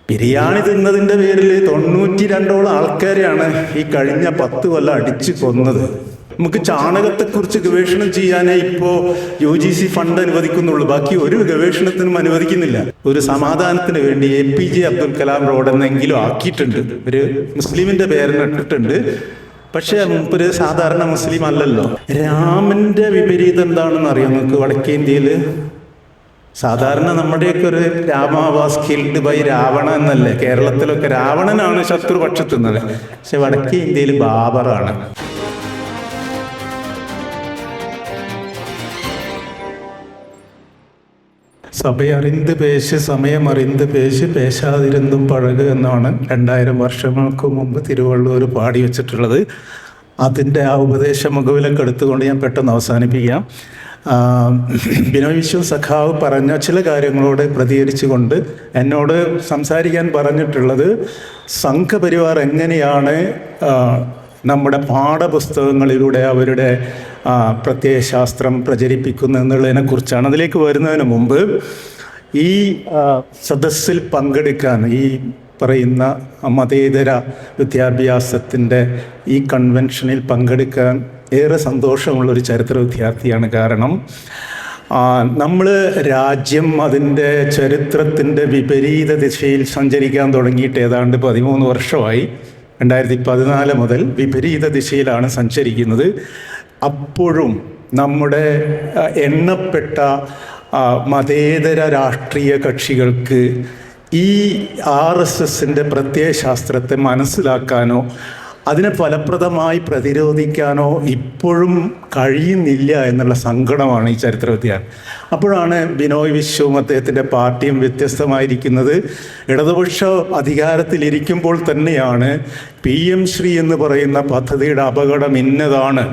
ബിരിയാണി തിന്നതിൻ്റെ പേരിൽ 92ഓളം ആൾക്കാരെയാണ് ഈ കഴിഞ്ഞ 10 കൊല്ലം അടിച്ചു കൊന്നത്. നമുക്ക് ചാണകത്തെക്കുറിച്ച് ഗവേഷണം ചെയ്യാനേ ഇപ്പോൾ UGC ഫണ്ട് അനുവദിക്കുന്നുള്ളൂ, ബാക്കി ഒരു ഗവേഷണത്തിനും അനുവദിക്കുന്നില്ല. ഒരു സമാധാനത്തിന് വേണ്ടി APJ അബ്ദുൽ കലാം റോഡ് എന്നെങ്കിലും ആക്കിയിട്ടുണ്ട്, ഒരു മുസ്ലിമിന്റെ പേരിനിട്ടിട്ടുണ്ട്. പക്ഷേ ഒരു സാധാരണ മുസ്ലിം അല്ലല്ലോ. രാമന്റെ വിപരീതം എന്താണെന്ന് അറിയാം നമുക്ക് വടക്കേ ഇന്ത്യയിൽ? സാധാരണ നമ്മുടെയൊക്കെ ഒരു Rama was killed by Ravana എന്നല്ലേ? കേരളത്തിലൊക്കെ രാവണനാണ് ശത്രുപക്ഷത്ത് നിന്നത്, പക്ഷെ വടക്കേ ഇന്ത്യയിൽ ബാബറാണ്. സഭയറിന്ത് പേശ് സമയമറിന്ത് പേശ് പേശാതിരുന്നും പഴക് എന്നാണ് 2000 വർഷങ്ങൾക്ക് മുമ്പ് തിരുവള്ളൂർ പാടി വെച്ചിട്ടുള്ളത്. അതിൻ്റെ ആ ഉപദേശ മുഖവിലൊക്കെ എടുത്തുകൊണ്ട് ഞാൻ പെട്ടെന്ന് അവസാനിപ്പിക്കാം. ബിനോയ് വിശ്വം സഖാവ് പറഞ്ഞ ചില കാര്യങ്ങളോട് പ്രതികരിച്ചുകൊണ്ട് എന്നോട് സംസാരിക്കാൻ പറഞ്ഞിട്ടുള്ളത് സംഘപരിവാർ എങ്ങനെയാണ് നമ്മുടെ പാഠപുസ്തകങ്ങളിലൂടെ അവരുടെ പ്രത്യയശാസ്ത്രം പ്രചരിപ്പിക്കുന്നു എന്നുള്ളതിനെ കുറിച്ചാണ്. അതിലേക്ക് വരുന്നതിന് മുമ്പ് ഈ സദസ്സിൽ പങ്കെടുക്കാൻ, ഈ പറയുന്ന മതേതര വിദ്യാഭ്യാസത്തിൻ്റെ ഈ കൺവെൻഷനിൽ പങ്കെടുക്കാൻ ഏറെ സന്തോഷമുള്ളൊരു ചരിത്ര വിദ്യാർത്ഥിയാണ്. കാരണം നമ്മൾ രാജ്യം അതിൻ്റെ ചരിത്രത്തിൻ്റെ വിപരീത ദിശയിൽ സഞ്ചരിക്കാൻ തുടങ്ങിയിട്ട് ഏതാണ്ട് 13 വർഷമായി. 2014 മുതൽ വിപരീത ദിശയിലാണ് സഞ്ചരിക്കുന്നത്. അപ്പോഴും നമ്മുടെ എണ്ണപ്പെട്ട മതേതര രാഷ്ട്രീയ കക്ഷികൾക്ക് ഈ RSSൻ്റെ പ്രത്യയശാസ്ത്രത്തെ മനസ്സിലാക്കാനോ അതിനെ ഫലപ്രദമായി പ്രതിരോധിക്കാനോ ഇപ്പോഴും കഴിയുന്നില്ല എന്നുള്ള സങ്കടമാണ് ഈ ചരിത്ര വിദ്യാർത്ഥി. അപ്പോഴാണ് ബിനോയ് വിശ്വവും അദ്ദേഹത്തിൻ്റെ പാർട്ടിയും വ്യത്യസ്തമായിരിക്കുന്നത്. ഇടതുപക്ഷ അധികാരത്തിലിരിക്കുമ്പോൾ തന്നെയാണ് PM ശ്രീ എന്ന് പറയുന്ന പദ്ധതിയുടെ അപകടം ഇന്നതാണ്,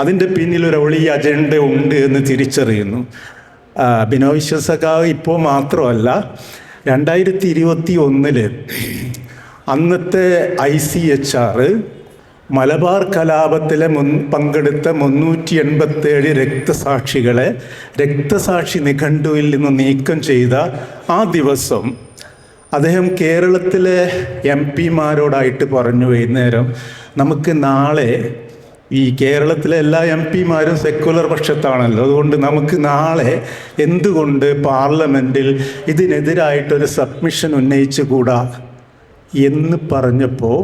അതിൻ്റെ പിന്നിൽ ഒരു വലിയ അജണ്ട ഉണ്ട് എന്ന് തിരിച്ചറിയുന്നു. ബിനോയ് വിശ്വ സഖാവ് ഇപ്പോൾ മാത്രമല്ല, 2021 അന്നത്തെ ICHR മലബാർ കലാപത്തിലെ പങ്കെടുത്ത 387 രക്തസാക്ഷികളെ രക്തസാക്ഷി നിഘണ്ടുവിൽ നിന്ന് നീക്കം ചെയ്ത ആ ദിവസം അദ്ദേഹം കേരളത്തിലെ MP മാരോടായിട്ട് പറഞ്ഞു, വൈകുന്നേരം നമുക്ക് നാളെ, ഈ കേരളത്തിലെ എല്ലാ MP മാരും സെക്കുലർ പക്ഷത്താണല്ലോ, അതുകൊണ്ട് നമുക്ക് നാളെ എന്തുകൊണ്ട് പാർലമെൻറ്റിൽ ഇതിനെതിരായിട്ടൊരു സബ്മിഷൻ ഉന്നയിച്ചുകൂടാ എന്ന് പറഞ്ഞപ്പോൾ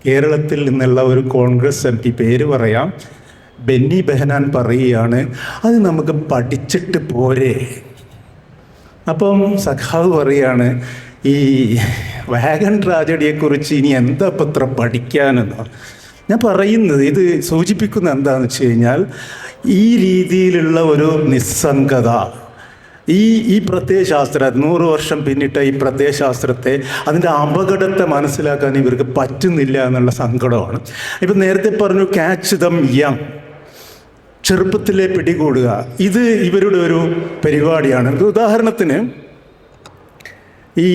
കേരളത്തിൽ നിന്നുള്ള ഒരു കോൺഗ്രസ് MP, പേര് പറയാം, ബെന്നി ബെഹനാൻ പറയുകയാണ്, അത് നമുക്ക് പഠിച്ചിട്ട് പോരെ. അപ്പം സഖാവ് പറയുകയാണ്, ഈ വാഗൺ ട്രാജഡിയെക്കുറിച്ച് ഇനി എന്താ പത്ര പഠിക്കാനെന്ന്. ഞാൻ പറയുന്നത്, ഇത് സൂചിപ്പിക്കുന്ന എന്താണെന്ന് വെച്ച് കഴിഞ്ഞാൽ ഈ രീതിയിലുള്ള ഒരു നിസ്സംഗത, ഈ പ്രത്യയശാസ്ത്രം 100 വർഷം പിന്നിട്ട ഈ പ്രത്യയശാസ്ത്രത്തെ, അതിൻ്റെ അപകടത്തെ മനസ്സിലാക്കാൻ ഇവർക്ക് പറ്റുന്നില്ല എന്നുള്ള സങ്കടമാണ്. ഇപ്പം നേരത്തെ പറഞ്ഞു ക്യാച്ച് ദം യങ്, ചെറുപ്പത്തിലെ പിടികൂടുക, ഇത് ഇവരുടെ ഒരു പരിപാടിയാണ്. ഉദാഹരണത്തിന് ഈ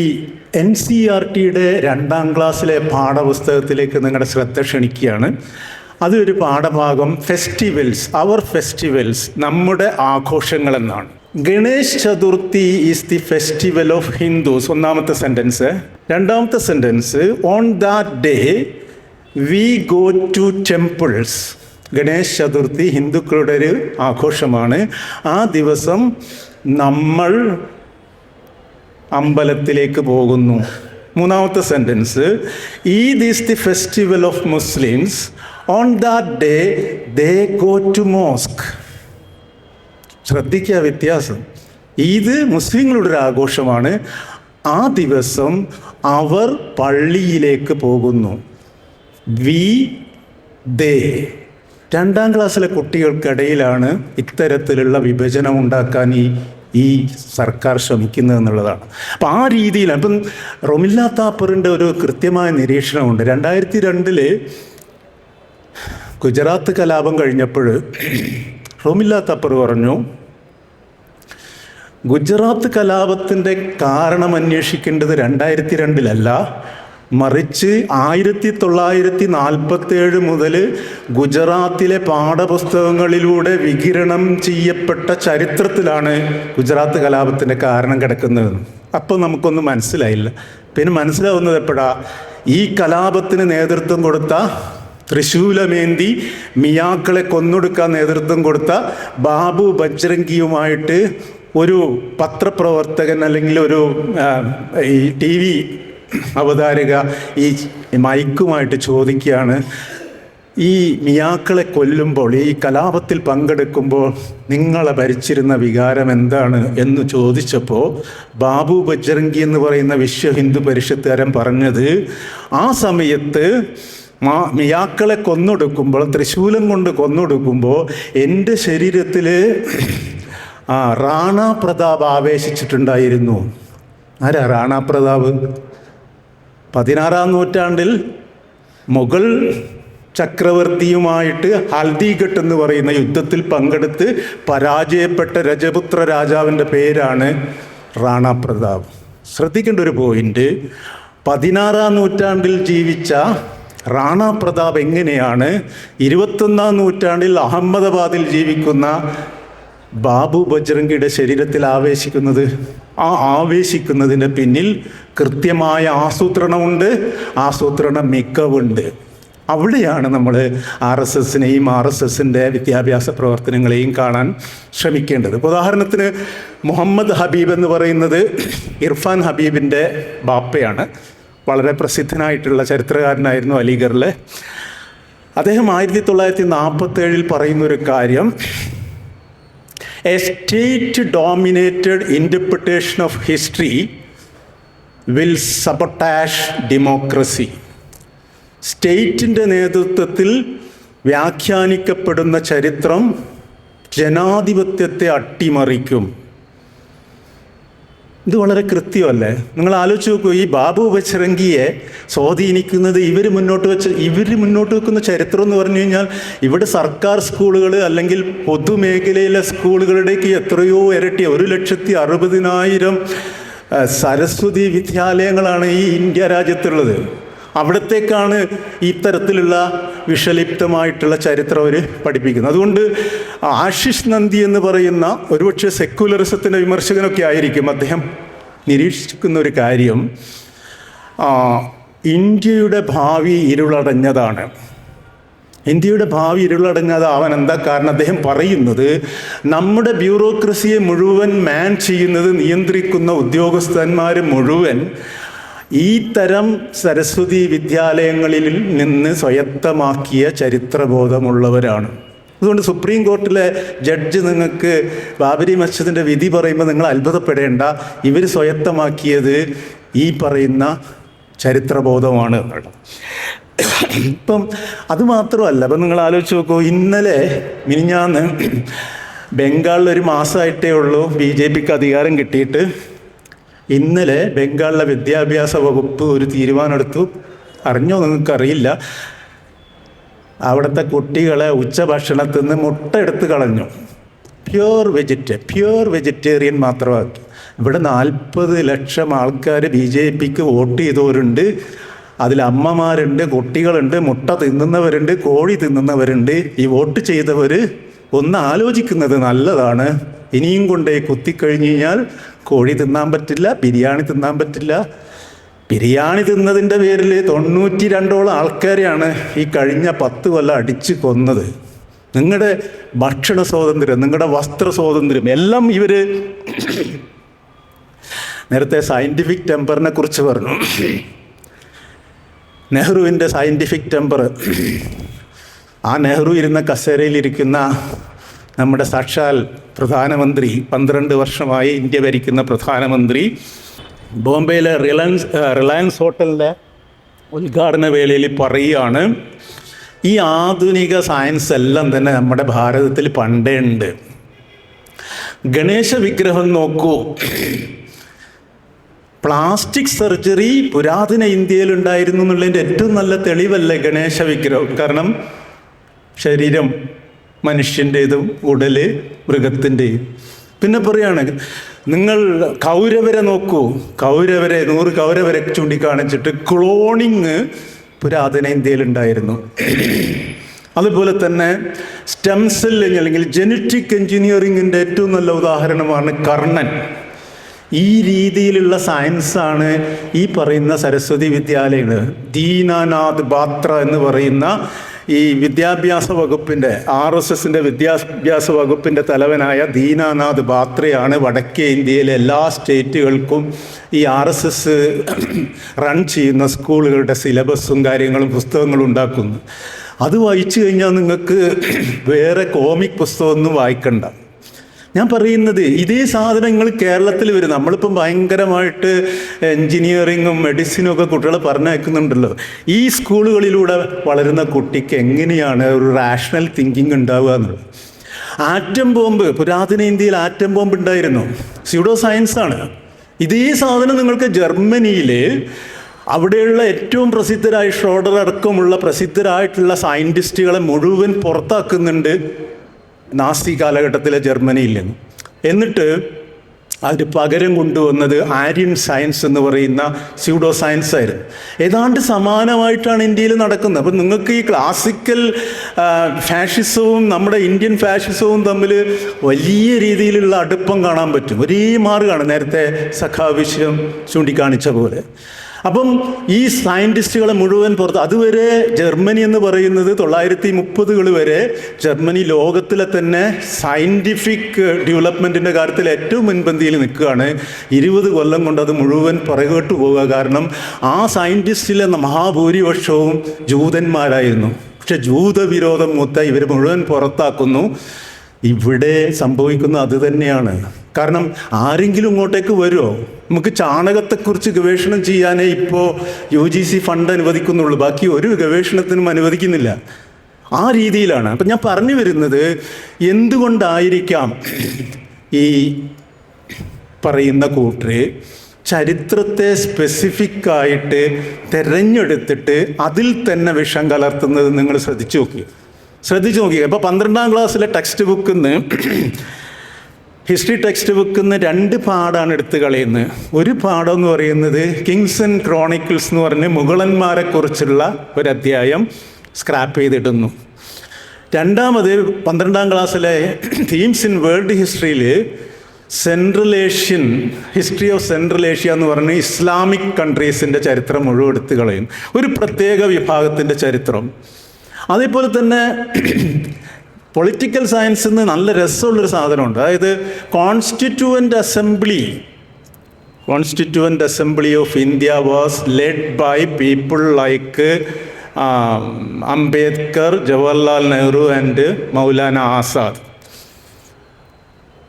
NCERTയുടെ 2ാം ക്ലാസ്സിലെ പാഠപുസ്തകത്തിലേക്ക് നിങ്ങളുടെ ശ്രദ്ധ ക്ഷണിക്കുകയാണ്. അതൊരു പാഠഭാഗം ഫെസ്റ്റിവൽസ്, അവർ ഫെസ്റ്റിവൽസ്, നമ്മുടെ ആഘോഷങ്ങൾ എന്നാണ്. Ganesh Chaturthi is the festival of Hindus, ഒന്നാമത്തെ സെൻറ്റൻസ്. രണ്ടാമത്തെ sentence, on that day we go to temples. Ganesh Chaturthi ഹിന്ദുക്കളുടെ ഒരു ആഘോഷമാണ്. ആ ദിവസം നമ്മൾ അമ്പലത്തിലേക്ക് പോകുന്നു. മൂന്നാമത്തെ sentence, Eid is the festival of Muslims, on that day they go to mosque. ശ്രദ്ധിക്കുക വ്യത്യാസം. ഈദ് മുസ്ലിങ്ങളുടെ ഒരു ആഘോഷമാണ്, ആ ദിവസം അവർ പള്ളിയിലേക്ക് പോകുന്നു. വി, ദേ. 2ാം ക്ലാസ്സിലെ കുട്ടികൾക്കിടയിലാണ് ഇത്തരത്തിലുള്ള വിഭജനം ഉണ്ടാക്കാൻ ഈ സർക്കാർ ശ്രമിക്കുന്നത് എന്നുള്ളതാണ്. അപ്പം ആ രീതിയിൽ അപ്പം റൊമില്ല താപ്പറിൻ്റെ ഒരു കൃത്യമായ നിരീക്ഷണമുണ്ട്. 2002 ഗുജറാത്ത് കലാപം കഴിഞ്ഞപ്പോൾ റൊമില്ല താപ്പർ പറഞ്ഞു, ഗുജറാത്ത് കലാപത്തിൻ്റെ കാരണം അന്വേഷിക്കേണ്ടത് 2002 മറിച്ച് 1947 മുതൽ ഗുജറാത്തിലെ പാഠപുസ്തകങ്ങളിലൂടെ വികിരണം ചെയ്യപ്പെട്ട ചരിത്രത്തിലാണ് ഗുജറാത്ത് കലാപത്തിൻ്റെ കാരണം കിടക്കുന്നത്. അപ്പോൾ നമുക്കൊന്നും മനസ്സിലായില്ല. പിന്നെ മനസ്സിലാവുന്നത് എപ്പോഴാ, ഈ കലാപത്തിന് നേതൃത്വം കൊടുത്ത, തൃശൂലമേന്തി മിയാക്കളെ കൊന്നൊടുക്കാൻ നേതൃത്വം കൊടുത്ത ബാബു ബജ്രംഗിയുമായിട്ട് ഒരു പത്രപ്രവർത്തകൻ അല്ലെങ്കിൽ ഒരു ഈ TV അവതാരക ഈ മൈക്കുമായിട്ട് ചോദിക്കുകയാണ്, ഈ മിയാക്കളെ കൊല്ലുമ്പോൾ, ഈ കലാപത്തിൽ പങ്കെടുക്കുമ്പോൾ നിങ്ങളെ ഭരിച്ചിരുന്ന വികാരം എന്താണ് എന്ന് ചോദിച്ചപ്പോൾ ബാബു ബജ്രംഗി എന്ന് പറയുന്ന വിശ്വ ഹിന്ദു പരിഷത്തുകാരൻ പറഞ്ഞത്, ആ സമയത്ത് മിയാക്കളെ കൊന്നൊടുക്കുമ്പോൾ, തൃശൂലം കൊണ്ട് കൊന്നൊടുക്കുമ്പോൾ എൻ്റെ ശരീരത്തിൽ റാണ പ്രതാപ് ആവേശിച്ചിട്ടുണ്ടായിരുന്നു. ആരാ റാണ പ്രതാപ്? 16-ാം നൂറ്റാണ്ടിൽ മുഗൾ ചക്രവർത്തിയുമായിട്ട് ഹൽദിഘട്ട് എന്ന് പറയുന്ന യുദ്ധത്തിൽ പങ്കെടുത്ത് പരാജയപ്പെട്ട രജപുത്ര രാജാവിൻ്റെ പേരാണ് റാണ പ്രതാപ്. ശ്രദ്ധിക്കേണ്ട ഒരു പോയിന്റ്, 16-ാം നൂറ്റാണ്ടിൽ ജീവിച്ച റാണ പ്രതാപ് എങ്ങനെയാണ് 21-ാം നൂറ്റാണ്ടിൽ അഹമ്മദാബാദിൽ ജീവിക്കുന്ന ബാബു ബജ്രംഗിയുടെ ശരീരത്തിൽ ആവേശിക്കുന്നത്? ആ ആവേശിക്കുന്നതിന് പിന്നിൽ കൃത്യമായ ആസൂത്രണമുണ്ട്, ആസൂത്രണ മികവുണ്ട്. അവിടെയാണ് നമ്മൾ RSSനെയും RSSൻ്റെ വിദ്യാഭ്യാസ പ്രവർത്തനങ്ങളെയും കാണാൻ ശ്രമിക്കേണ്ടത്. ഉദാഹരണത്തിന് മുഹമ്മദ് ഹബീബ് എന്ന് പറയുന്നത് ഇർഫാൻ ഹബീബിൻ്റെ ബാപ്പയാണ്. വളരെ പ്രസിദ്ധനായിട്ടുള്ള ചരിത്രകാരനായിരുന്നു അലിഗറിലെ. അദ്ദേഹം 1947 പറയുന്നൊരു കാര്യം, a state dominated interpretation of history will sabotage democracy. സ്റ്റേറ്റിൻ്റെ നേതൃത്വത്തിൽ വ്യാഖ്യാനിക്കപ്പെടുന്ന ചരിത്രം ജനാധിപത്യത്തെ അട്ടിമറിക്കും. ഇത് വളരെ കൃത്യമല്ലേ? നിങ്ങൾ ആലോചിച്ച് നോക്കൂ, ഈ ബാബു ബജ്രംഗിയെ സ്വാധീനിക്കുന്നത് ഇവർ മുന്നോട്ട് വെക്കുന്ന ചരിത്രം എന്ന് പറഞ്ഞു കഴിഞ്ഞാൽ, ഇവിടെ സർക്കാർ സ്കൂളുകൾ അല്ലെങ്കിൽ പൊതുമേഖലയിലെ സ്കൂളുകളുടേക്ക് എത്രയോ ഇരട്ടി, 1,60,000 സരസ്വതി വിദ്യാലയങ്ങളാണ് ഈ ഇന്ത്യ രാജ്യത്തുള്ളത്. അവിടത്തേക്കാണ് ഈ തരത്തിലുള്ള വിഷലിപ്തമായിട്ടുള്ള ചരിത്രം അവർ പഠിപ്പിക്കുന്നത്. അതുകൊണ്ട് ആശിഷ് നന്ദി എന്ന് പറയുന്ന ഒരുപക്ഷെ സെക്യുലറിസത്തിൻ്റെ വിമർശകനൊക്കെ ആയിരിക്കും, അദ്ദേഹം നിരീക്ഷിക്കുന്ന ഒരു കാര്യം, ഇന്ത്യയുടെ ഭാവി ഇരുളടഞ്ഞതാണ്. ഇന്ത്യയുടെ ഭാവി ഇരുളടഞ്ഞതാവാൻ എന്താ കാരണം? അദ്ദേഹം പറയുന്നത്, നമ്മുടെ ബ്യൂറോക്രസിയെ മുഴുവൻ മാൻ ചെയ്യുന്നത്, നിയന്ത്രിക്കുന്ന ഉദ്യോഗസ്ഥന്മാർ മുഴുവൻ ഈ തരം സരസ്വതി വിദ്യാലയങ്ങളിൽ നിന്ന് സ്വയത്തമാക്കിയ ചരിത്രബോധമുള്ളവരാണ്. അതുകൊണ്ട് സുപ്രീം കോർട്ടിലെ ജഡ്ജ് നിങ്ങൾക്ക് ബാബരി മസ്ജിദിൻ്റെ വിധി പറയുമ്പോൾ നിങ്ങൾ അത്ഭുതപ്പെടേണ്ട, ഇവർ സ്വയത്തമാക്കിയത് ഈ പറയുന്ന ചരിത്രബോധമാണ് എന്നുള്ളത്. ഇപ്പം അതുമാത്രമല്ല, അപ്പം നിങ്ങൾ ആലോചിച്ച് നോക്കൂ, ഇന്നലെ മിനിഞ്ഞാന്ന് ബംഗാളിൽ 1 മാസമായിട്ടേ ഉള്ളൂ BJPക്ക് അധികാരം കിട്ടിയിട്ട്. ഇന്നലെ ബംഗാളിലെ വിദ്യാഭ്യാസ വകുപ്പ് ഒരു തീരുമാനമെടുത്തു. അറിഞ്ഞോ നിങ്ങൾക്കറിയില്ല, അവിടുത്തെ കുട്ടികളെ ഉച്ചഭക്ഷണത്തിൽ നിന്ന് മുട്ട എടുത്ത് കളഞ്ഞു. പ്യുവർ വെജിറ്റേറിയൻ മാത്രമാക്കി. ഇവിടെ 40 ലക്ഷം ആൾക്കാർ BJPക്ക് വോട്ട് ചെയ്തവരുണ്ട്. അതിൽ അമ്മമാരുണ്ട്, കുട്ടികളുണ്ട്, മുട്ട തിന്നുന്നവരുണ്ട്, കോഴി തിന്നുന്നവരുണ്ട്. ഈ വോട്ട് ചെയ്തവർ ഒന്ന് ആലോചിക്കുന്നത് നല്ലതാണ്. ഇനിയും കൊണ്ടേ കുത്തിക്കഴിഞ്ഞ് കഴിഞ്ഞാൽ കോഴി തിന്നാൻ പറ്റില്ല, ബിരിയാണി തിന്നാൻ പറ്റില്ല. ബിരിയാണി തിന്നതിൻ്റെ പേരിൽ 92ഓളം ആൾക്കാരെയാണ് ഈ കഴിഞ്ഞ 10 കൊല്ലം അടിച്ച് കൊന്നത്. നിങ്ങളുടെ ഭക്ഷണ സ്വാതന്ത്ര്യം, നിങ്ങളുടെ വസ്ത്ര സ്വാതന്ത്ര്യം എല്ലാം ഇവർ നേരത്തെ സയൻറ്റിഫിക് ടെമ്പറിനെ കുറിച്ച് പറഞ്ഞു. നെഹ്റുവിൻ്റെ സയൻറ്റിഫിക് ടെമ്പർ, ആ നെഹ്റു ഇരുന്ന കസേരയിലിരിക്കുന്ന നമ്മുടെ സാക്ഷാൽ പ്രധാനമന്ത്രി, 12 വർഷമായി ഇന്ത്യ ഭരിക്കുന്ന പ്രധാനമന്ത്രി, ബോംബെയിലെ റിലയൻസ് ഹോട്ടലിൻ്റെ ഉദ്ഘാടന വേളയിൽ പറയുകയാണ്, ഈ ആധുനിക സയൻസ് എല്ലാം തന്നെ നമ്മുടെ ഭാരതത്തിൽ പണ്ടേ ഉണ്ട്. ഗണേശ വിഗ്രഹം നോക്കൂ, പ്ലാസ്റ്റിക് സർജറി പുരാതന ഇന്ത്യയിൽ ഉണ്ടായിരുന്നു എന്നുള്ളതിൻ്റെ ഏറ്റവും നല്ല തെളിവല്ലേ ഗണേശ വിഗ്രഹം? കാരണം ശരീരം മനുഷ്യൻ്റേതും ഉടല് മൃഗത്തിൻ്റെയും. പിന്നെ പറയാണ്, നിങ്ങൾ കൗരവരെ നോക്കൂ, 100 കൗരവരെ ചൂണ്ടിക്കാണിച്ചിട്ട് ക്ലോണിങ് പുരാതന ഇന്ത്യയിൽ ഉണ്ടായിരുന്നു. അതുപോലെ തന്നെ സ്റ്റെം സെല്ലിങ് അല്ലെങ്കിൽ ജനറ്റിക് എൻജിനീയറിങ്ങിൻ്റെ ഏറ്റവും നല്ല ഉദാഹരണമാണ് കർണൻ. ഈ രീതിയിലുള്ള സയൻസാണ് ഈ പറയുന്ന സരസ്വതി വിദ്യാലയങ്ങൾ. ദീനാനാഥ് ബാത്ര എന്ന് പറയുന്ന ഈ വിദ്യാഭ്യാസ വകുപ്പിൻ്റെ RSSൻ്റെ വിദ്യാഭ്യാസ വകുപ്പിൻ്റെ തലവനായ ദീനാനാഥ് ബാത്രയാണ് വടക്കേ ഇന്ത്യയിലെ എല്ലാ സ്റ്റേറ്റുകൾക്കും ഈ RSS റൺ ചെയ്യുന്ന സ്കൂളുകളുടെ സിലബസും കാര്യങ്ങളും പുസ്തകങ്ങളും ഉണ്ടാക്കുന്നത്. അത് വായിച്ചു കഴിഞ്ഞാൽ നിങ്ങൾക്ക് വേറെ കോമിക് പുസ്തകമൊന്നും വായിക്കണ്ട. ഞാൻ പറയുന്നത് ഇതേ സാധനങ്ങൾ കേരളത്തിൽ വരും. നമ്മളിപ്പം ഭയങ്കരമായിട്ട് എൻജിനീയറിങ്ങും മെഡിസിനും ഒക്കെ കുട്ടികളെ പറഞ്ഞയക്കുന്നുണ്ടല്ലോ. ഈ സ്കൂളുകളിലൂടെ വളരുന്ന കുട്ടിക്ക് എങ്ങനെയാണ് ഒരു റാഷണൽ തിങ്കിങ് ഉണ്ടാവുക എന്നുള്ളത്. ആറ്റം ബോംബ്, പുരാതന ഇന്ത്യയിൽ ആറ്റം ബോംബ് ഉണ്ടായിരുന്നു, സ്യൂഡോ സയൻസാണ്. ഇതേ സാധനം നിങ്ങൾക്ക് ജർമ്മനിയിൽ അവിടെയുള്ള ഏറ്റവും പ്രസിദ്ധരായ ഷ്രോഡർ അടക്കമുള്ള പ്രസിദ്ധരായിട്ടുള്ള സയൻറ്റിസ്റ്റുകളെ മുഴുവൻ പുറത്താക്കുന്നുണ്ട് നാസി കാലഘട്ടത്തിലെ ജർമ്മനിയിൽ നിന്ന്. എന്നിട്ട് അതിന് പകരം കൊണ്ടുവന്നത് ആര്യൻ സയൻസ് എന്ന് പറയുന്ന സ്യൂഡോ സയൻസ് ആയിരുന്നു. ഏതാണ്ട് സമാനമായിട്ടാണ് ഇന്ത്യയിൽ നടക്കുന്നത്. അപ്പം നിങ്ങൾക്ക് ഈ ക്ലാസിക്കൽ ഫാഷിസവും നമ്മുടെ ഇന്ത്യൻ ഫാഷിസവും തമ്മിൽ വലിയ രീതിയിലുള്ള അടുപ്പം കാണാൻ പറ്റും. ഒരേ മാർഗ്ഗമാണ് നേരത്തെ സഖാവിശ്യം ചൂണ്ടിക്കാണിച്ച പോലെ. അപ്പം ഈ സയൻറ്റിസ്റ്റുകളെ മുഴുവൻ പുറത്ത്, അതുവരെ ജർമ്മനി എന്ന് പറയുന്നത് 1930 വരെ ജർമ്മനി ലോകത്തിലെ തന്നെ സയൻറ്റിഫിക് ഡെവലപ്മെൻറ്റിൻ്റെ കാര്യത്തിൽ ഏറ്റവും മുൻപന്തിയിൽ നിൽക്കുകയാണ്. 20 കൊല്ലം കൊണ്ട് അത് മുഴുവൻ പുറകോട്ട് പോവുക. കാരണം ആ സയൻറ്റിസ്റ്റിലെ മഹാഭൂരിപക്ഷവും ജൂതന്മാരായിരുന്നു. പക്ഷെ ജൂതവിരോധം മൂത്ത ഇവർ മുഴുവൻ പുറത്താക്കുന്നു. ഇവിടെ സംഭവിക്കുന്നത് അത് തന്നെയാണ്. കാരണം ആരെങ്കിലും ഇങ്ങോട്ടേക്ക് വരുമോ? നമുക്ക് ചാണകത്തെക്കുറിച്ച് ഗവേഷണം ചെയ്യാനേ ഇപ്പോൾ UGC ഫണ്ട് അനുവദിക്കുന്നുള്ളൂ, ബാക്കി ഒരു ഗവേഷണത്തിനും അനുവദിക്കുന്നില്ല. ആ രീതിയിലാണ്. അപ്പം ഞാൻ പറഞ്ഞു വരുന്നത്, എന്തുകൊണ്ടായിരിക്കാം ഈ പറയുന്ന കൂട്ടർ ചരിത്രത്തെ സ്പെസിഫിക്കായിട്ട് തിരഞ്ഞെടുത്തിട്ട് അതിൽ തന്നെ വിഷം കലർത്തുന്നത്? നിങ്ങൾ ശ്രദ്ധിച്ചു നോക്കി. ഇപ്പോൾ 12ാം ക്ലാസ്സിലെ ടെക്സ്റ്റ് ബുക്കിൽ നിന്ന്, ഹിസ്റ്ററി ടെക്സ്റ്റ് ബുക്കിൽ നിന്ന് 2 പാഠമാണ് എടുത്ത് കളയുന്നത്. ഒരു പാഠം എന്ന് പറയുന്നത് കിങ്സ് ആൻഡ് ക്രോണിക്കിൾസ് എന്ന് പറഞ്ഞ് മുഗളന്മാരെ കുറിച്ചുള്ള ഒരു അധ്യായം സ്ക്രാപ്പ് ചെയ്തിടുന്നു. രണ്ടാമത് 12ാം ക്ലാസ്സിലെ തീംസ് ഇൻ വേൾഡ് ഹിസ്റ്ററിയിൽ central Asian history of central Asia എന്ന് പറഞ്ഞ് ഇസ്ലാമിക് കൺട്രീസിൻ്റെ ചരിത്രം മുഴുവൻ എടുത്ത് കളയും, ഒരു പ്രത്യേക വിഭാഗത്തിൻ്റെ ചരിത്രം. അതേപോലെ തന്നെ പൊളിറ്റിക്കൽ സയൻസിൽ നിന്ന് നല്ല രസമുള്ളൊരു സാധനമുണ്ട്. അതായത് constituent assembly of India was led by people like Ambedkar, Jawaharlal Nehru and Maulana Azad.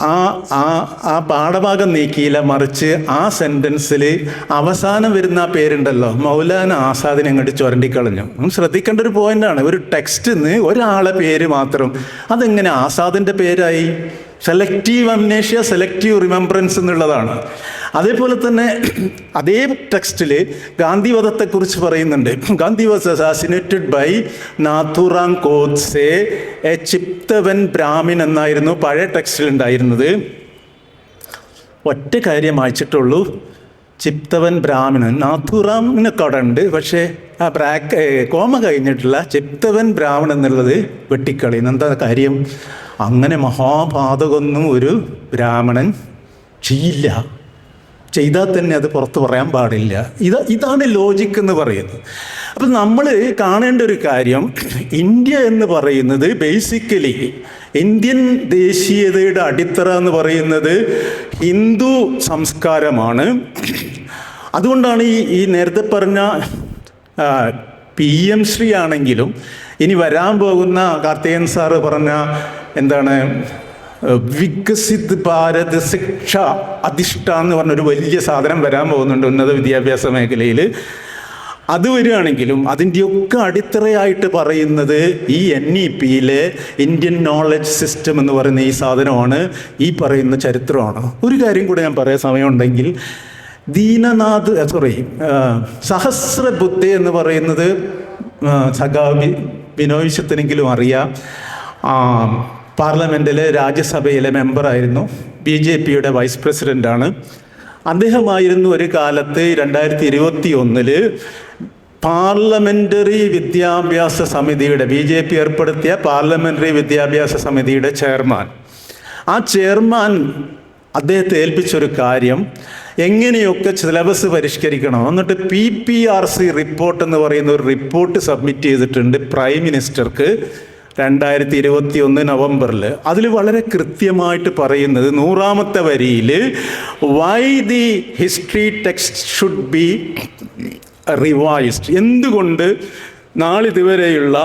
ആ പാഠഭാഗം നീക്കിയില്ല, മറിച്ച് ആ സെൻറ്റൻസിൽ അവസാനം വരുന്ന ആ പേരുണ്ടല്ലോ, മൗലാന ആസാദിനെ അങ്ങോട്ട് ചുരണ്ടിക്കളഞ്ഞു. ശ്രദ്ധിക്കേണ്ട ഒരു പോയിൻ്റാണ്. ഒരു ടെക്സ്റ്റിൽ നിന്ന് ഒരാളെ പേര് മാത്രം, അതെങ്ങനെ ആസാദിൻ്റെ പേരായി? സെലക്റ്റീവ് അംനേഷ്യ, സെലക്റ്റീവ് റിമെമ്പറൻസ് എന്നുള്ളതാണ്. അതേപോലെ തന്നെ അതേ ടെക്സ്റ്റിൽ ഗാന്ധിവധത്തെക്കുറിച്ച് പറയുന്നുണ്ട്. Gandhi was assassinated by Nathuram Godse a Chitpavan Brahmin എന്നായിരുന്നു പഴയ ടെക്സ്റ്റിൽ ഉണ്ടായിരുന്നത്. ഒറ്റ കാര്യം വായിച്ചിട്ടുള്ളൂ, ചിപ്തവൻ ബ്രാഹ്മണൻ. നാഥുറാമിനൊക്കെ അവിടെ ഉണ്ട്, പക്ഷേ ആ കോമ കഴിഞ്ഞിട്ടുള്ള ചിപ്തവൻ ബ്രാഹ്മണൻ എന്നുള്ളത് വെട്ടിക്കളയുന്നു. എന്താ കാര്യം? അങ്ങനെ മഹാപാതകൊന്നും ഒരു ബ്രാഹ്മണൻ ചെയ്യില്ല, ചെയ്താൽ തന്നെ അത് പുറത്ത് പറയാൻ പാടില്ല. ഇതാണ് ലോജിക്ക് എന്ന് പറയുന്നത്. അപ്പം നമ്മൾ കാണേണ്ട ഒരു കാര്യം, ഇന്ത്യ എന്ന് പറയുന്നത് ബേസിക്കലി ഇന്ത്യൻ ദേശീയതയുടെ അടിത്തറ എന്ന് പറയുന്നത് ഹിന്ദു സംസ്കാരമാണ്. അതുകൊണ്ടാണ് ഈ നേരത്തെ പറഞ്ഞ PM ശ്രീ ആണെങ്കിലും ഇനി വരാൻ പോകുന്ന കാർത്തികൻ സാറ് പറഞ്ഞ എന്താണ് വികസിത് ഭാരത് ശിക്ഷ അധിഷ്ഠ എന്ന് പറഞ്ഞൊരു വലിയ സാധനം വരാൻ പോകുന്നുണ്ട് ഉന്നത വിദ്യാഭ്യാസ മേഖലയിൽ. അത് വരികയാണെങ്കിലും അതിൻ്റെയൊക്കെ അടിത്തറയായിട്ട് പറയുന്നത് ഈ NEPയിലെ ഇന്ത്യൻ നോളജ് സിസ്റ്റം എന്ന് പറയുന്ന ഈ സാധനമാണ്, ഈ പറയുന്ന ചരിത്രമാണ്. ഒരു കാര്യം കൂടെ ഞാൻ പറയാൻ സമയമുണ്ടെങ്കിൽ, സഹസ്രബുദ്ധെ എന്ന് പറയുന്നത് സഖാവ് ബിനോയ് അറിയാം. പാർലമെൻറ്റിലെ രാജ്യസഭയിലെ മെമ്പറായിരുന്നു, BJPയുടെ വൈസ് പ്രസിഡൻ്റാണ്. അദ്ദേഹമായിരുന്നു ഒരു കാലത്ത് 2021 പാർലമെൻ്ററി വിദ്യാഭ്യാസ സമിതിയുടെ, BJP ഏർപ്പെടുത്തിയ പാർലമെൻ്ററി വിദ്യാഭ്യാസ സമിതിയുടെ ചെയർമാൻ. ആ ചെയർമാൻ അദ്ദേഹത്തെ ഏൽപ്പിച്ചൊരു കാര്യം, എങ്ങനെയൊക്കെ സിലബസ് പരിഷ്കരിക്കണം. എന്നിട്ട് PPRC റിപ്പോർട്ട് എന്ന് പറയുന്ന ഒരു റിപ്പോർട്ട് സബ്മിറ്റ് ചെയ്തിട്ടുണ്ട് പ്രൈം മിനിസ്റ്റർക്ക് 2021 നവംബറിൽ. അതിൽ വളരെ കൃത്യമായിട്ട് പറയുന്നത് 100ാമത്തെ വരിയിൽ why the history text should be revised, എന്തുകൊണ്ട് നാളിതുവരെയുള്ള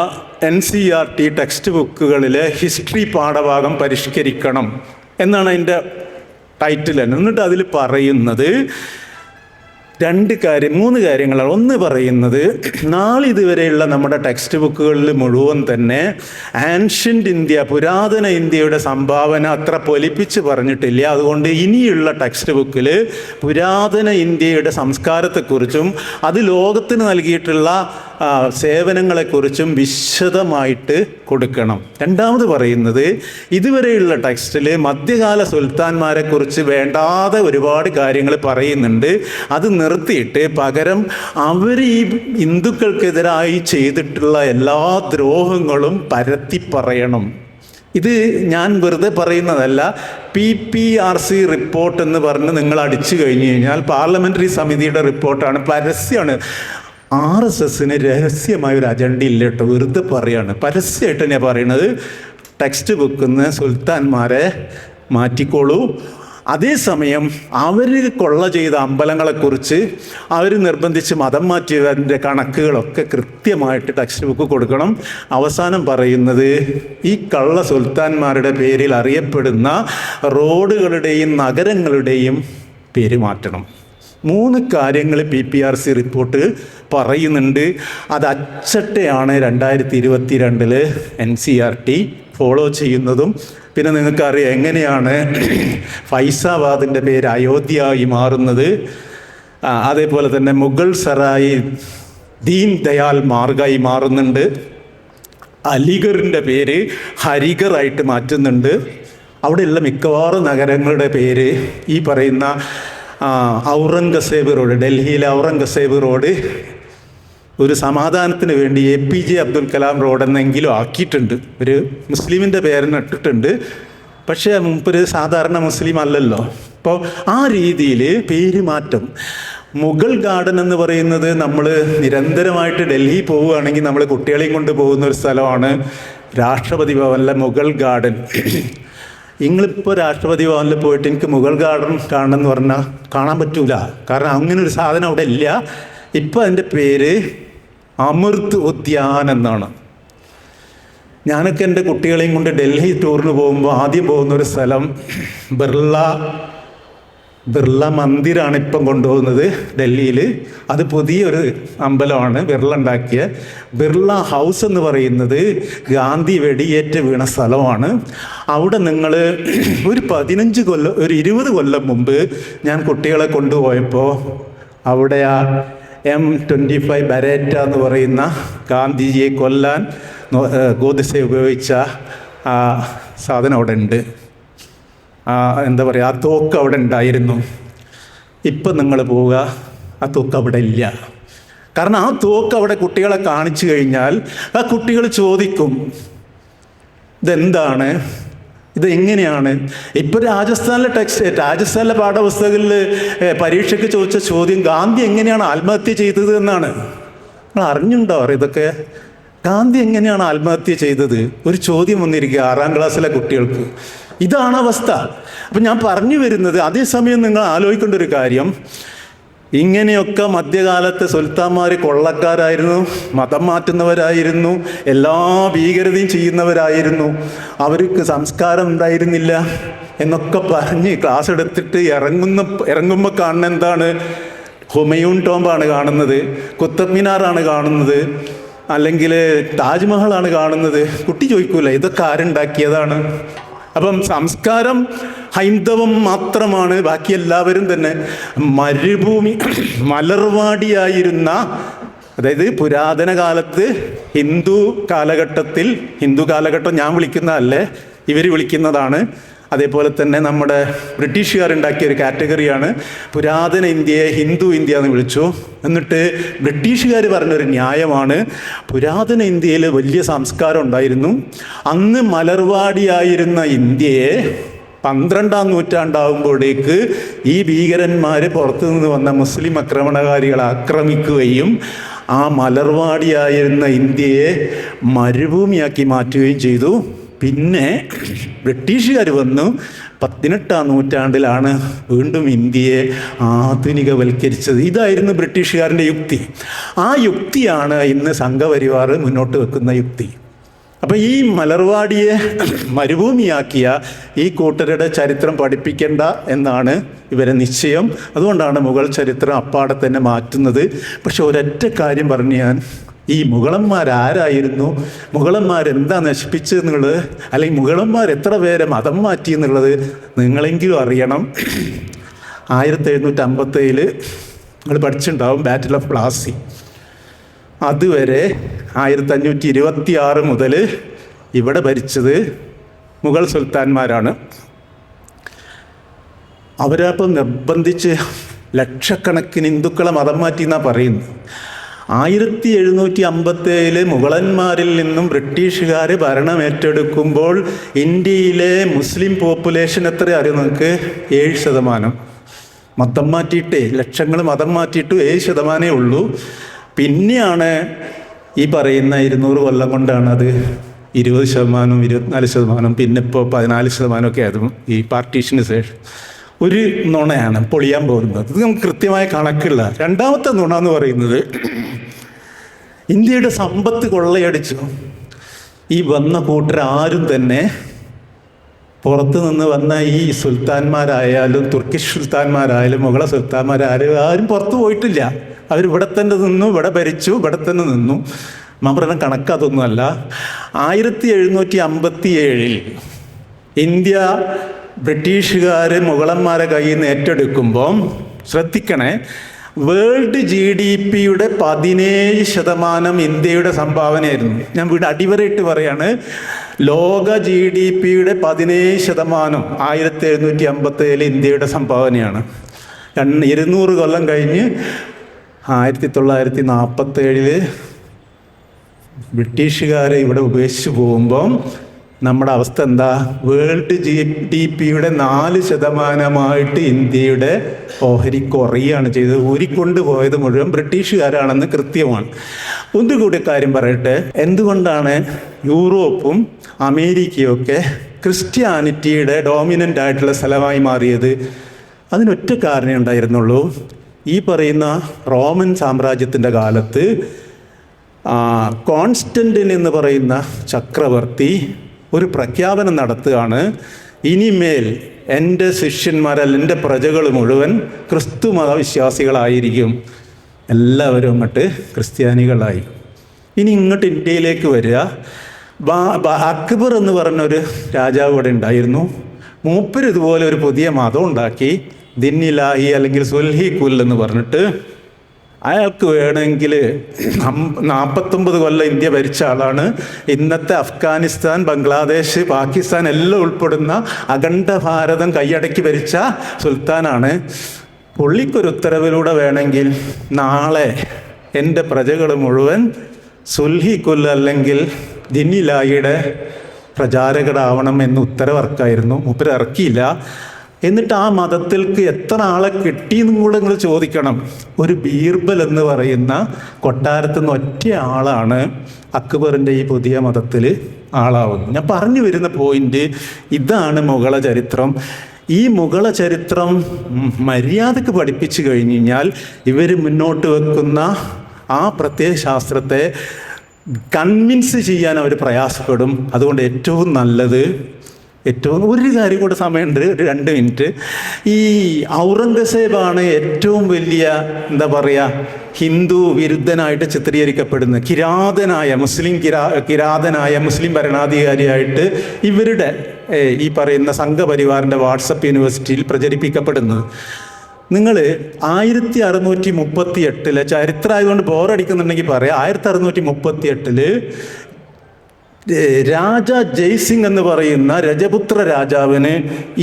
NCERT ടെക്സ്റ്റ് ബുക്കുകളിലെ ഹിസ്റ്ററി പാഠഭാഗം പരിഷ്കരിക്കണം എന്നാണ് അതിൻ്റെ ടൈറ്റിൽ തന്നെ. എന്നിട്ട് അതിൽ പറയുന്നത് മൂന്ന് കാര്യങ്ങളാണ്. ഒന്ന് പറയുന്നത്, നാളിതുവരെയുള്ള നമ്മുടെ ടെക്സ്റ്റ് ബുക്കുകളിൽ മുഴുവൻ തന്നെ ആൻഷ്യൻ്റ് ഇന്ത്യ, പുരാതന ഇന്ത്യയുടെ സംഭാവന അത്ര പൊലിപ്പിച്ച് പറഞ്ഞിട്ടില്ല. അതുകൊണ്ട് ഇനിയുള്ള ടെക്സ്റ്റ് ബുക്കിൽ പുരാതന ഇന്ത്യയുടെ സംസ്കാരത്തെക്കുറിച്ചും അത് ലോകത്തിന് നൽകിയിട്ടുള്ള സേവനങ്ങളെക്കുറിച്ചും വിശദമായിട്ട് കൊടുക്കണം. രണ്ടാമത് പറയുന്നത്, ഇതുവരെയുള്ള ടെക്സ്റ്റിൽ മധ്യകാല സുൽത്താന്മാരെക്കുറിച്ച് വേണ്ടാതെ ഒരുപാട് കാര്യങ്ങൾ പറയുന്നുണ്ട്. അത് നിർത്തിയിട്ട് പകരം അവർ ഈ ഹിന്ദുക്കൾക്കെതിരായി ചെയ്തിട്ടുള്ള എല്ലാ ദ്രോഹങ്ങളും പരത്തി പറയണം. ഇത് ഞാൻ വെറുതെ പറയുന്നതല്ല. PPRC റിപ്പോർട്ട് എന്ന് പറഞ്ഞ് നിങ്ങൾ അടിച്ചു കഴിഞ്ഞു കഴിഞ്ഞാൽ പാർലമെൻ്ററി സമിതിയുടെ റിപ്പോർട്ടാണ്, പരസ്യമാണ്. RSSന് രഹസ്യമായ ഒരു അജണ്ട ഇല്ല കേട്ടോ, വെറുതെ പറയാണ്. പരസ്യമായിട്ട് ഞാൻ പറയണത്, ടെക്സ്റ്റ് ബുക്കിൽ നിന്ന് സുൽത്താന്മാരെ മാറ്റിക്കോളൂ. അതേസമയം അവർ കൊള്ള ചെയ്ത അമ്പലങ്ങളെക്കുറിച്ച് അവർ നിർബന്ധിച്ച് മതം മാറ്റിയതിൻ്റെ കണക്കുകളൊക്കെ കൃത്യമായിട്ട് ടെക്സ്റ്റ് ബുക്ക് കൊടുക്കണം. അവസാനം പറയുന്നത്, ഈ കള്ള സുൽത്താന്മാരുടെ പേരിൽ അറിയപ്പെടുന്ന റോഡുകളുടെയും നഗരങ്ങളുടെയും പേര് മാറ്റണം. 3 കാര്യങ്ങൾ PPRC റിപ്പോർട്ട് പറയുന്നുണ്ട്. അത് അച്ചട്ടയാണ് 2022 NCERT ഫോളോ ചെയ്യുന്നതും. പിന്നെ നിങ്ങൾക്കറിയാം എങ്ങനെയാണ് ഫൈസാബാദിൻ്റെ പേര് അയോധ്യയായി മാറുന്നത്. അതേപോലെ തന്നെ മുഗൾ സറായി ദീൻ ദയാൽ മാർഗായി മാറുന്നുണ്ട്. അലിഗറിൻ്റെ പേര് ഹരിഗറായിട്ട് മാറ്റുന്നുണ്ട്. അവിടെയുള്ള മിക്കവാറും നഗരങ്ങളുടെ പേര് ഈ പറയുന്ന ഔറംഗസേബ് റോഡ്, ഡൽഹിയിലെ ഔറംഗസേബ് റോഡ് ഒരു സമാധാനത്തിന് വേണ്ടി APJ അബ്ദുൽ കലാം റോഡ് എന്നെങ്കിലും ആക്കിയിട്ടുണ്ട്. ഒരു മുസ്ലിമിൻ്റെ പേരിന് ഇട്ടിട്ടുണ്ട്. പക്ഷേ മുമ്പൊരു സാധാരണ മുസ്ലിം അല്ലല്ലോ. അപ്പോൾ ആ രീതിയിൽ പേരുമാറ്റം. മുഗൾ ഗാർഡൻ എന്ന് പറയുന്നത്, നമ്മൾ നിരന്തരമായിട്ട് ഡൽഹി പോവുകയാണെങ്കിൽ നമ്മൾ കുട്ടികളെയും കൊണ്ട് പോകുന്ന ഒരു സ്ഥലമാണ് രാഷ്ട്രപതി ഭവനിലെ മുഗൾ ഗാർഡൻ. നിങ്ങളിപ്പോൾ രാഷ്ട്രപതി ഭവനിൽ പോയിട്ട് എനിക്ക് മുഗൾ ഗാർഡൻ കാണണമെന്ന് പറഞ്ഞാൽ കാണാൻ പറ്റൂല. കാരണം അങ്ങനെ ഒരു സാധനം അവിടെ ഇല്ല. ഇപ്പം അതിൻ്റെ പേര് അമൃത് ഉദ്യാൻ എന്നാണ്. ഞാനൊക്കെ എൻ്റെ കുട്ടികളെയും കൊണ്ട് ഡൽഹി ടൂറിന് പോകുമ്പോൾ ആദ്യം പോകുന്നൊരു സ്ഥലം ബിർള മന്ദിറാണ് ഇപ്പം കൊണ്ടുപോകുന്നത് ഡൽഹിയിൽ. അത് പുതിയൊരു അമ്പലമാണ് ബിർള ഉണ്ടാക്കിയ. ബിർള ഹൗസ് എന്ന് പറയുന്നത് ഗാന്ധി വെടിയേറ്റ് വീണ സ്ഥലമാണ്. അവിടെ നിങ്ങൾ ഒരു 20 കൊല്ലം മുമ്പ് ഞാൻ കുട്ടികളെ കൊണ്ടുപോയപ്പോൾ അവിടെ ആ M25 ബരേറ്റ എന്ന് പറയുന്ന ഗാന്ധിജിയെ കൊല്ലാൻ ഗോദ്സെ ഉപയോഗിച്ച ആ സാധനം അവിടെ ഉണ്ട്. എന്താ പറയുക, ആ തോക്ക് അവിടെ ഉണ്ടായിരുന്നു. ഇപ്പം നിങ്ങൾ പോവുക, ആ തോക്ക് അവിടെ ഇല്ല. കാരണം ആ തോക്ക് അവിടെ കുട്ടികളെ കാണിച്ചു കഴിഞ്ഞാൽ ആ കുട്ടികൾ ചോദിക്കും, ഇതെന്താണ്, ഇത് എങ്ങനെയാണ്? ഇപ്പോൾ രാജസ്ഥാനിലെ പാഠപുസ്തകങ്ങളിൽ പരീക്ഷയ്ക്ക് ചോദിച്ച ചോദ്യം, ഗാന്ധി എങ്ങനെയാണ് ആത്മഹത്യ ചെയ്തത് എന്നാണ്. നിങ്ങൾ അറിഞ്ഞുണ്ടോ ഇതൊക്കെ? ഗാന്ധി എങ്ങനെയാണ് ആത്മഹത്യ ചെയ്തത്? ഒരു ചോദ്യം വന്നിരിക്കുക 6ാം ക്ലാസ്സിലെ കുട്ടികൾക്ക്. ഇതാണ് അവസ്ഥ. അപ്പം ഞാൻ പറഞ്ഞു വരുന്നത്, അതേസമയം നിങ്ങൾ ആലോചിക്കേണ്ട ഒരു കാര്യം, ഇങ്ങനെയൊക്കെ മധ്യകാലത്തെ സുൽത്താന്മാർ കൊള്ളക്കാരായിരുന്നു, മതം മാറ്റുന്നവരായിരുന്നു, എല്ലാ ഭീകരതയും ചെയ്യുന്നവരായിരുന്നു, അവർക്ക് സംസ്കാരം ഉണ്ടായിരുന്നില്ല എന്നൊക്കെ പറഞ്ഞ് ക്ലാസ് എടുത്തിട്ട് ഇറങ്ങുമ്പോൾ കാണുന്ന എന്താണ്? ഹുമയൂൺ ടോംബാണ് കാണുന്നത്, കുത്തബ് മിനാറാണ് കാണുന്നത്, അല്ലെങ്കിൽ താജ്മഹലാണ് കാണുന്നത്. കുട്ടി ചോദിക്കൂല ഇതൊക്കെ ആരുണ്ടാക്കിയതാണ്? അപ്പം സംസ്കാരം ഹൈന്ദവം മാത്രമാണ്, ബാക്കി എല്ലാവരും തന്നെ മലർവാടിയായിരുന്ന, അതായത് പുരാതന കാലത്ത് ഹിന്ദു കാലഘട്ടം ഞാൻ വിളിക്കുന്നതല്ലേ, ഇവർ വിളിക്കുന്നതാണ്. അതേപോലെ തന്നെ നമ്മുടെ ബ്രിട്ടീഷുകാരുണ്ടാക്കിയ ഒരു കാറ്റഗറിയാണ് പുരാതന ഇന്ത്യയെ ഹിന്ദു ഇന്ത്യ എന്ന് വിളിച്ചു. എന്നിട്ട് ബ്രിട്ടീഷുകാർ പറഞ്ഞൊരു ന്യായമാണ്, പുരാതന ഇന്ത്യയിൽ വലിയ സംസ്കാരം ഉണ്ടായിരുന്നു, അന്ന് മലർവാടിയായിരുന്ന ഇന്ത്യയെ 12-ാം നൂറ്റാണ്ടാവുമ്പോഴേക്ക് ഈ ഭീകരന്മാർ പുറത്തു നിന്ന് വന്ന മുസ്ലിം ആക്രമണകാരികളെ ആക്രമിക്കുകയും ആ മലർവാടിയായിരുന്ന ഇന്ത്യയെ മരുഭൂമിയാക്കി മാറ്റുകയും ചെയ്തു. പിന്നെ ബ്രിട്ടീഷുകാർ വന്നു 18-ാം നൂറ്റാണ്ടിലാണ് വീണ്ടും ഇന്ത്യയെ ആധുനികവൽക്കരിച്ചത്. ഇതായിരുന്നു ബ്രിട്ടീഷുകാരൻ്റെ യുക്തി. ആ യുക്തിയാണ് ഇന്ന് സംഘപരിവാർ മുന്നോട്ട് വെക്കുന്ന യുക്തി. അപ്പം ഈ മലർവാടിയെ മരുഭൂമിയാക്കിയ ഈ കൂട്ടരുടെ ചരിത്രം പഠിപ്പിക്കേണ്ട എന്നാണ് ഇവരെ നിശ്ചയം. അതുകൊണ്ടാണ് മുഗൾ ചരിത്രം അപ്പാടെ തന്നെ മാറ്റുന്നത്. പക്ഷെ ഒരൊറ്റ കാര്യം പറഞ്ഞ് ഞാൻ, ഈ മുഗളന്മാരാരായിരുന്നു, മുഗളന്മാരെന്താ നശിപ്പിച്ചതെന്നുള്ളത്, അല്ലെങ്കിൽ മുഗളന്മാർ എത്ര പേരെ മതം മാറ്റി എന്നുള്ളത് നിങ്ങളെങ്കിലും അറിയണം. 1757 നിങ്ങൾ പഠിച്ചിട്ടുണ്ടാവും, ബാറ്റിൽ ഓഫ് പ്ലാസി. അതുവരെ 1526 മുതൽ ഇവിടെ ഭരിച്ചത് മുഗൾ സുൽത്താൻമാരാണ്. അവരപ്പം നിർബന്ധിച്ച് ലക്ഷക്കണക്കിന് ഹിന്ദുക്കളെ മതം മാറ്റി എന്നാണ് പറയുന്നത്. 1757 മുഗളന്മാരിൽ നിന്നും ബ്രിട്ടീഷുകാർ ഭരണം ഏറ്റെടുക്കുമ്പോൾ ഇന്ത്യയിലെ മുസ്ലിം പോപ്പുലേഷൻ എത്ര അറിയും നിങ്ങൾക്ക്? 7%. മതം മാറ്റിയിട്ടേ, ലക്ഷങ്ങൾ മതം മാറ്റിയിട്ട് 7% ഉള്ളൂ. പിന്നെയാണ് ഈ പറയുന്ന 200 കൊല്ലം കൊണ്ടാണ് അത് 20%, 24%, പിന്നെ ഇപ്പോൾ 14% ഒക്കെ ആയിരുന്നു ഈ പാർട്ടീഷന് ശേഷം. ഒരു നുണയാണ് പൊളിയാൻ പോകുന്നത്. ഇത് നമുക്ക് കൃത്യമായ കണക്കുള്ള. രണ്ടാമത്തെ നുണ എന്ന് പറയുന്നത്, ഇന്ത്യയുടെ സമ്പത്ത് കൊള്ളയടിച്ചു. ഈ വന്ന കൂട്ടരാരും തന്നെ പുറത്തു നിന്ന് വന്ന ഈ സുൽത്താൻമാരായാലും തുർക്കിഷ് സുൽത്താൻമാരായാലും മുഗള സുൽത്താൻമാരായാലും ആരും പുറത്തു പോയിട്ടില്ല. അവരിവിടെ തന്നെ നിന്നു, ഇവിടെ ഭരിച്ചു, ഇവിടെ തന്നെ നിന്നു. പറഞ്ഞ കണക്കതൊന്നുമല്ല. 1757 ഇന്ത്യ ബ്രിട്ടീഷുകാർ മുഗളന്മാരെ കയ്യിൽ നിന്ന് ഏറ്റെടുക്കുമ്പം ശ്രദ്ധിക്കണേ, വേൾഡ് GDPയുടെ 17% ഇന്ത്യയുടെ സംഭാവനയായിരുന്നു. ഞാൻ അടിവരയിട്ട് പറയാണ്, ലോക GDPയുടെ 17% 1757 ഇന്ത്യയുടെ സംഭാവനയാണ്. 200 കൊല്ലം കഴിഞ്ഞ് 1947 ബ്രിട്ടീഷുകാരെ ഇവിടെ ഉപേക്ഷിച്ച് പോകുമ്പം നമ്മുടെ അവസ്ഥ എന്താ? വേൾഡ് GDPയുടെ 4% ഇന്ത്യയുടെ ഓഹരി കുറയുകയാണ് ചെയ്തത്. ഊരിക്കൊണ്ട് പോയത് മുഴുവൻ ബ്രിട്ടീഷുകാരാണെന്ന് കൃത്യമാണ്. ഒന്നുകൂടി കാര്യം പറയട്ടെ, എന്തുകൊണ്ടാണ് യൂറോപ്പും അമേരിക്കയും ഒക്കെ ക്രിസ്ത്യാനിറ്റിയുടെ ഡോമിനൻ്റ് ആയിട്ടുള്ള സ്ഥലമായി മാറിയത്? അതിനൊറ്റ കാരണമേ ഉണ്ടായിരുന്നുള്ളൂ. ഈ പറയുന്ന റോമൻ സാമ്രാജ്യത്തിൻ്റെ കാലത്ത് കോൺസ്റ്റന്റിൻ എന്ന് പറയുന്ന ചക്രവർത്തി ഒരു പ്രഖ്യാപനം നടത്തുകയാണ്, ഇനിമേൽ എൻ്റെ ശിഷ്യന്മാരല്ല, എൻ്റെ പ്രജകൾ മുഴുവൻ ക്രിസ്തു മതവിശ്വാസികളായിരിക്കും. എല്ലാവരും അങ്ങോട്ട് ക്രിസ്ത്യാനികളായി. ഇനി ഇങ്ങോട്ട് ഇന്ത്യയിലേക്ക് വരിക. അക്ബർ എന്ന് പറഞ്ഞൊരു രാജാവ് ഇവിടെ ഉണ്ടായിരുന്നു. മൂപ്പര് ഇതുപോലെ ഒരു പുതിയ മതം ഉണ്ടാക്കി, ദിന്നിലാഹി അല്ലെങ്കിൽ സുൽഹി കുൽ എന്ന് പറഞ്ഞിട്ട്. അയാൾക്ക് വേണമെങ്കിൽ 49 കൊല്ലം ഇന്ത്യ ഭരിച്ച ആളാണ്. ഇന്നത്തെ അഫ്ഗാനിസ്ഥാൻ, ബംഗ്ലാദേശ്, പാകിസ്ഥാൻ എല്ലാം ഉൾപ്പെടുന്ന അഖണ്ഡ ഭാരതം കൈയടക്കി ഭരിച്ച സുൽത്താനാണ്. പുള്ളിക്കൊരു ഉത്തരവിലൂടെ വേണമെങ്കിൽ നാളെ എൻ്റെ പ്രജകൾ മുഴുവൻ സുൽഹി കുൽ അല്ലെങ്കിൽ ദിന്നിലാഹിയുടെ പ്രചാരകരാവണം എന്ന് ഉത്തരവിറക്കായിരുന്നു. മൂപ്പര് ഇറക്കിയില്ല. എന്നിട്ട് ആ മതത്തിൽക്ക് എത്ര ആളെ കിട്ടിയെന്നും കൂടെ നിങ്ങൾ ചോദിക്കണം. ഒരു ബീർബൽ എന്ന് പറയുന്ന കൊട്ടാരത്തിൽ നിന്ന് ഒറ്റ ആളാണ് അക്ബറിൻ്റെ ഈ പുതിയ മതത്തിൽ ആളാവുന്നത്. ഞാൻ പറഞ്ഞു വരുന്ന പോയിന്റ് ഇതാണ് മുഗള ചരിത്രം. ഈ മുഗള ചരിത്രം മര്യാദക്ക് പഠിപ്പിച്ചു കഴിഞ്ഞ് കഴിഞ്ഞാൽ ഇവർ മുന്നോട്ട് വെക്കുന്ന ആ പ്രത്യയ ശാസ്ത്രത്തെ കൺവിൻസ് ചെയ്യാൻ അവർ പ്രയാസപ്പെടും. അതുകൊണ്ട് ഏറ്റവും നല്ലത്, ഒരു കാര്യം കൂടെ സമയമുണ്ട്, ഒരു 2 മിനിറ്റ്. ഈ ഔറംഗസേബാണ് ഏറ്റവും വലിയ എന്താ പറയുക ഹിന്ദു വിരുദ്ധനായിട്ട് ചിത്രീകരിക്കപ്പെടുന്നത്. കിരാതനായ മുസ്ലിം ഭരണാധികാരിയായിട്ട് ഇവരുടെ ഈ പറയുന്ന സംഘപരിവാറിൻ്റെ വാട്സപ്പ് യൂണിവേഴ്സിറ്റിയിൽ പ്രചരിപ്പിക്കപ്പെടുന്നത്. നിങ്ങൾ 1638 ചരിത്രമായതുകൊണ്ട് ബോറടിക്കുന്നുണ്ടെങ്കിൽ പറയാം. 1638 രാജ ജയ്സിംഗ് എന്ന് പറയുന്ന രജപുത്ര രാജാവിന്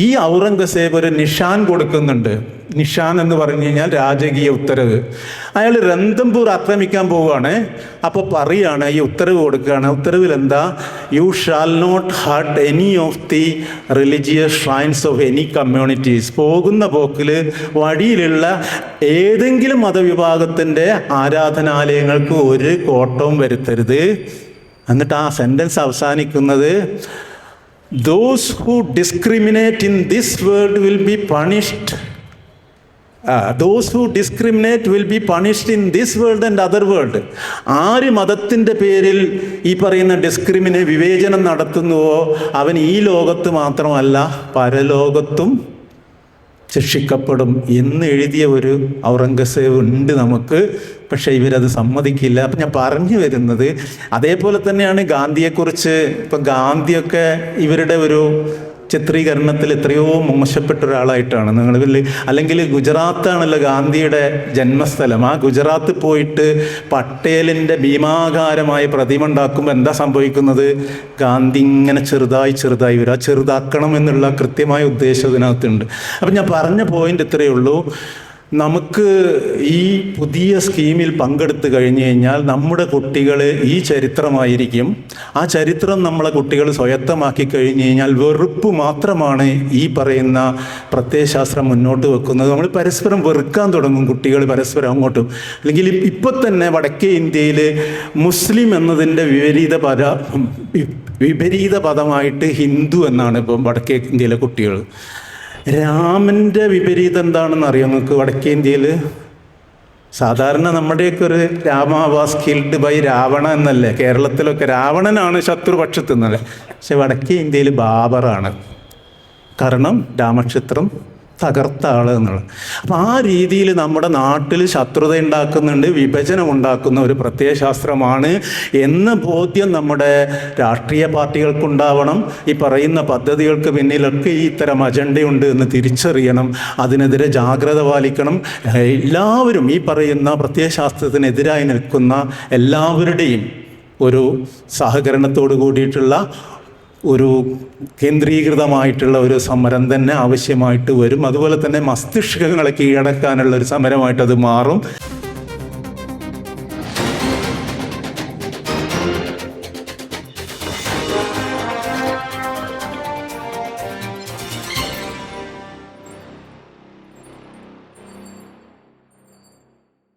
ഈ ഔറംഗസേബ് ഒരു നിഷാൻ കൊടുക്കുന്നുണ്ട്. നിഷാൻ എന്ന് പറഞ്ഞു കഴിഞ്ഞാൽ രാജകീയ ഉത്തരവ്. അയാൾ രന്തംപൂർ ആക്രമിക്കാൻ പോവുകയാണ്. അപ്പോൾ പറയാണ്, ഈ ഉത്തരവ് കൊടുക്കുകയാണ്. ഉത്തരവിൽ എന്താ? You shall not hurt any of the religious shrines of any communities. പോകുന്ന പോക്കിൽ വഴിയിലുള്ള ഏതെങ്കിലും മതവിഭാഗത്തിൻ്റെ ആരാധനാലയങ്ങൾക്ക് ഒരു കോട്ടവും വരുത്തരുത്. എന്നിട്ട് ആ സെൻറ്റൻസ് അവസാനിക്കുന്നത് those who discriminate in this world will be punished. Those who discriminate will be punished in this world and other world. ആര് മതത്തിൻ്റെ പേരിൽ ഈ പറയുന്ന വിവേചനം നടത്തുന്നുവോ അവൻ ഈ ലോകത്ത് മാത്രമല്ല പരലോകത്തും ശിക്ഷിക്കപ്പെടും എന്ന് എഴുതിയ ഒരു ഔറംഗസേബ് ഉണ്ട് നമുക്ക്. പക്ഷേ ഇവരത് സമ്മതിക്കില്ല. അപ്പം ഞാൻ പറഞ്ഞു വരുന്നത് അതേപോലെ തന്നെയാണ് ഗാന്ധിയെക്കുറിച്ച്. ഇപ്പം ഗാന്ധിയൊക്കെ ഇവരുടെ ഒരു ചിത്രീകരണത്തിൽ എത്രയോ മോശപ്പെട്ട ഒരാളായിട്ടാണ് നിങ്ങൾ അല്ലെങ്കിൽ ഗുജറാത്താണല്ലോ ഗാന്ധിയുടെ ജന്മസ്ഥലം. ആ ഗുജറാത്ത് പോയിട്ട് പട്ടേലിൻ്റെ ഭീമാകാരമായ പ്രതിമ ഉണ്ടാക്കുമ്പോൾ എന്താ സംഭവിക്കുന്നത്? ഗാന്ധി ഇങ്ങനെ ചെറുതായി വരും. ആ ചെറുതാക്കണം എന്നുള്ള കൃത്യമായ ഉദ്ദേശം ഇതിനകത്തുണ്ട്. അപ്പം ഞാൻ പറഞ്ഞ പോയിന്റ് ഇത്രയേ ഉള്ളൂ. നമുക്ക് ഈ പുതിയ സ്കീമിൽ പങ്കെടുത്തു കഴിഞ്ഞു കഴിഞ്ഞാൽ നമ്മുടെ കുട്ടികൾ ഈ ചരിത്രമായിരിക്കും. ആ ചരിത്രം നമ്മളെ കുട്ടികൾ സ്വായത്തമാക്കി കഴിഞ്ഞു കഴിഞ്ഞാൽ വെറുപ്പ് മാത്രമാണ് ഈ പറയുന്ന പ്രത്യയശാസ്ത്രം മുന്നോട്ട് വെക്കുന്നത്. നമ്മൾ പരസ്പരം വെറുക്കാൻ തുടങ്ങും കുട്ടികൾ പരസ്പരം അങ്ങോട്ടും. അല്ലെങ്കിൽ ഇപ്പം തന്നെ വടക്കേ ഇന്ത്യയിൽ മുസ്ലിം എന്നതിൻ്റെ വിപരീത പദമായിട്ട് ഹിന്ദു എന്നാണ് ഇപ്പം വടക്കേ ഇന്ത്യയിലെ കുട്ടികൾ. രാമൻ്റെ വിപരീതം എന്താണെന്ന് അറിയാം നിങ്ങൾക്ക് വടക്കേ ഇന്ത്യയിൽ? സാധാരണ നമ്മുടെയൊക്കെ ഒരു Rama was killed by Ravana എന്നല്ലേ? കേരളത്തിലൊക്കെ രാവണനാണ് ശത്രുപക്ഷത്ത് എന്നല്ലേ? പക്ഷെ വടക്കേ ഇന്ത്യയിൽ ബാബറാണ്. കാരണം രാമക്ഷേത്രം തകർത്ത ആള് എന്നുള്ളത്. അപ്പം ആ രീതിയിൽ നമ്മുടെ നാട്ടിൽ ശത്രുത ഉണ്ടാക്കുന്നുണ്ട്, വിഭജനം ഉണ്ടാക്കുന്ന ഒരു പ്രത്യയശാസ്ത്രമാണ് എന്ന ബോധ്യം നമ്മുടെ രാഷ്ട്രീയ പാർട്ടികൾക്കുണ്ടാവണം. ഈ പറയുന്ന പദ്ധതികൾക്ക് പിന്നിലൊക്കെ ഈ ഇത്തരം അജണ്ടയുണ്ട് എന്ന് തിരിച്ചറിയണം. അതിനെതിരെ ജാഗ്രത പാലിക്കണം. എല്ലാവരും ഈ പറയുന്ന പ്രത്യയശാസ്ത്രത്തിനെതിരായി നിൽക്കുന്ന എല്ലാവരുടെയും ഒരു സഹകരണത്തോട് കൂടിയിട്ടുള്ള ഒരു കേന്ദ്രീകൃതമായിട്ടുള്ള ഒരു സമരം തന്നെ ആവശ്യമായിട്ട് വരും. അതുപോലെ തന്നെ മസ്തിഷ്കങ്ങളെ കീഴടക്കാനുള്ള ഒരു സമരമായിട്ട് അത് മാറും.